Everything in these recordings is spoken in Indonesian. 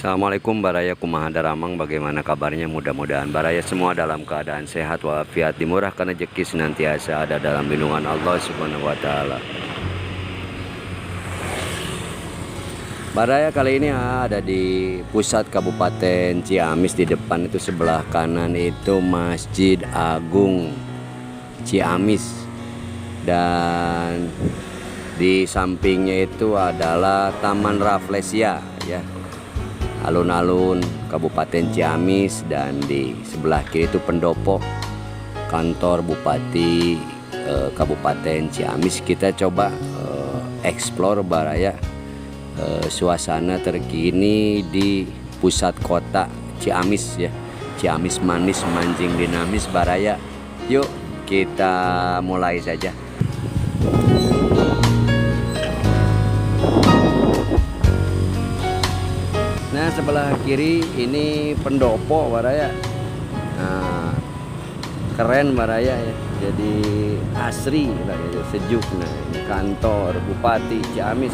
Assalamualaikum Baraya, kumaha daramang, bagaimana kabarnya? Mudah-mudahan Baraya semua dalam keadaan sehat walafiat, dimurahkan rezeki, senantiasa ada dalam lindungan Allah Subhanahu wa taala. Baraya kali ini ada di pusat Kabupaten Ciamis. Di depan itu sebelah kanan itu Masjid Agung Ciamis, dan di sampingnya itu adalah Taman Rafflesia ya, alun-alun Kabupaten Ciamis. Dan di sebelah kiri itu pendopo kantor Bupati Kabupaten Ciamis. Kita coba explore Baraya suasana terkini di pusat kota Ciamis ya. Ciamis manis, manjing dinamis Baraya. Yuk kita mulai saja. Nah, sebelah kiri ini pendopo Baraya. Nah, keren Baraya ya. Jadi asri lah ya, sejuk. Nah, ini kantor Bupati Ciamis.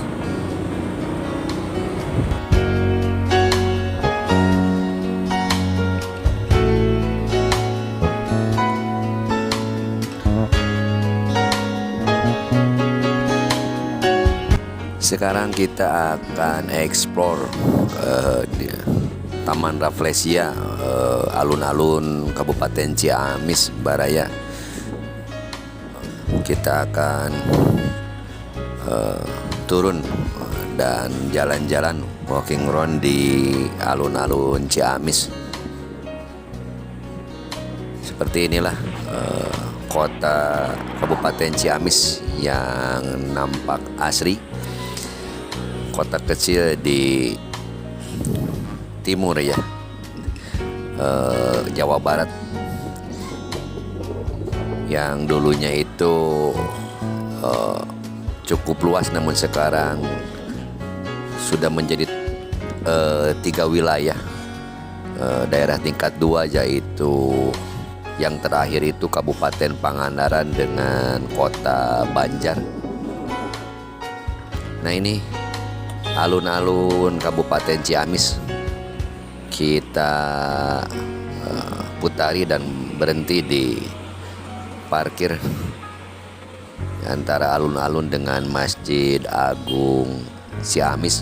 Sekarang kita akan explore di Taman Rafflesia, alun-alun Kabupaten Ciamis Baraya. Kita akan turun dan jalan-jalan walking around di alun-alun Ciamis. Seperti inilah kota Kabupaten Ciamis yang nampak asri. Kota kecil di timur ya, Jawa Barat, yang dulunya itu cukup luas, namun sekarang sudah menjadi 3 wilayah, daerah tingkat 2, yaitu yang terakhir itu Kabupaten Pangandaran dengan Kota Banjar. Nah, ini alun-alun Kabupaten Ciamis. Kita putari dan berhenti di parkir antara alun-alun dengan Masjid Agung Ciamis.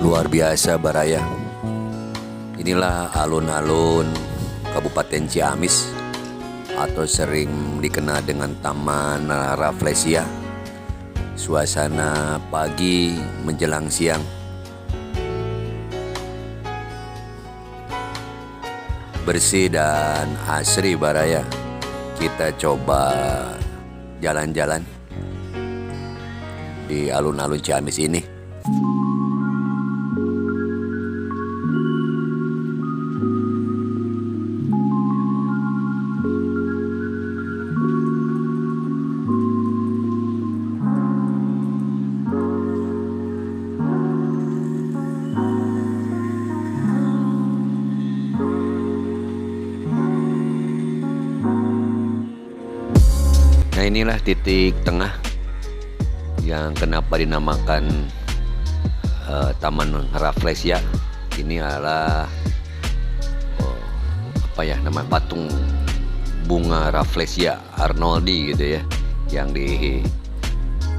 Luar biasa Baraya. Inilah alun-alun Kabupaten Ciamis, atau sering dikenal dengan Taman Rafflesia. Suasana pagi menjelang siang. Bersih dan asri Baraya. Kita coba jalan-jalan di alun-alun Ciamis ini. Nah, inilah titik tengah yang kenapa dinamakan Taman Rafflesia. Ini adalah nama patung bunga Rafflesia Arnoldi gitu ya, yang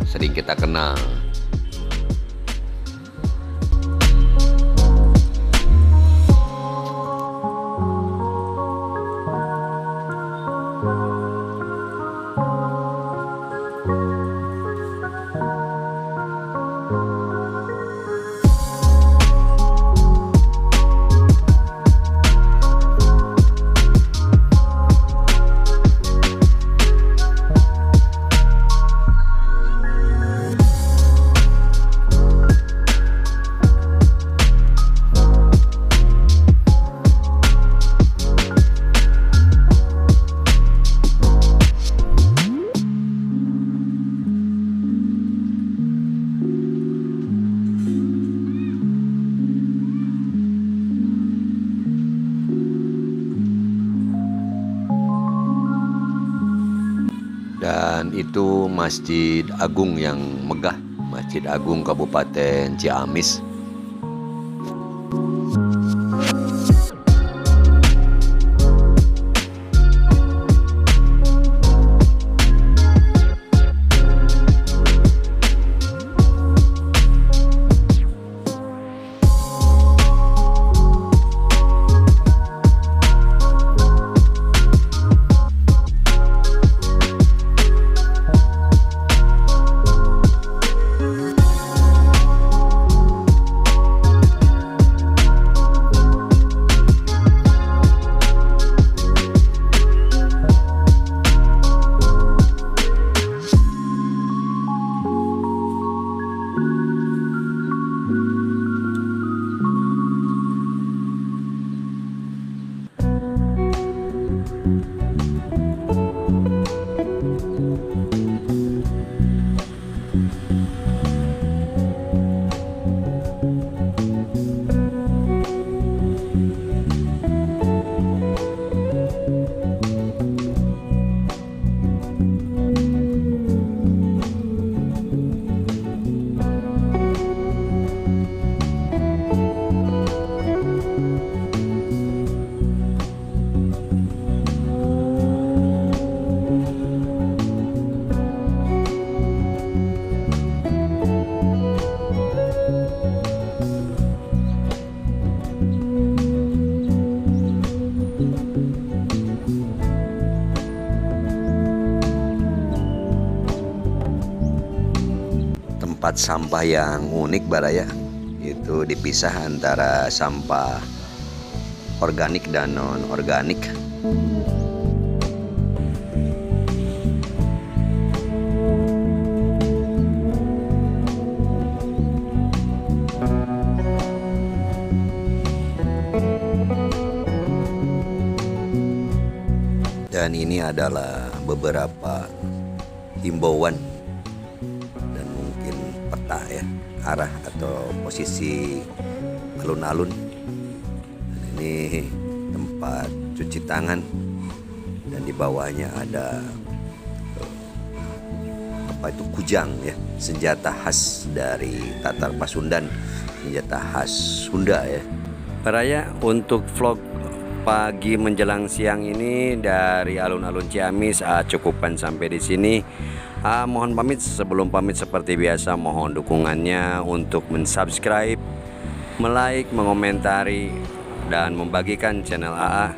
sering kita kenal. Dan itu Masjid Agung yang megah, Masjid Agung Kabupaten Ciamis. Tempat sampah yang unik Baraya, itu dipisah antara sampah organik dan non organik. Dan ini adalah beberapa himbauan dan mungkin peta ya, arah atau posisi alun-alun. Ini tempat cuci tangan dan di bawahnya ada kujang ya, senjata khas dari Tatar Pasundan, senjata khas Sunda ya. Baraya, untuk vlog pagi menjelang siang ini dari alun-alun Ciamis cukupan sampai di sini. Mohon pamit, sebelum pamit seperti biasa mohon dukungannya untuk mensubscribe, melike, mengomentari dan membagikan channel AA.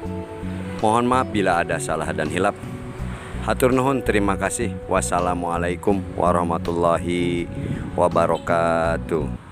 Mohon maaf bila ada salah dan hilap. Hatur nuhun, terima kasih. Wassalamualaikum warahmatullahi wabarakatuh.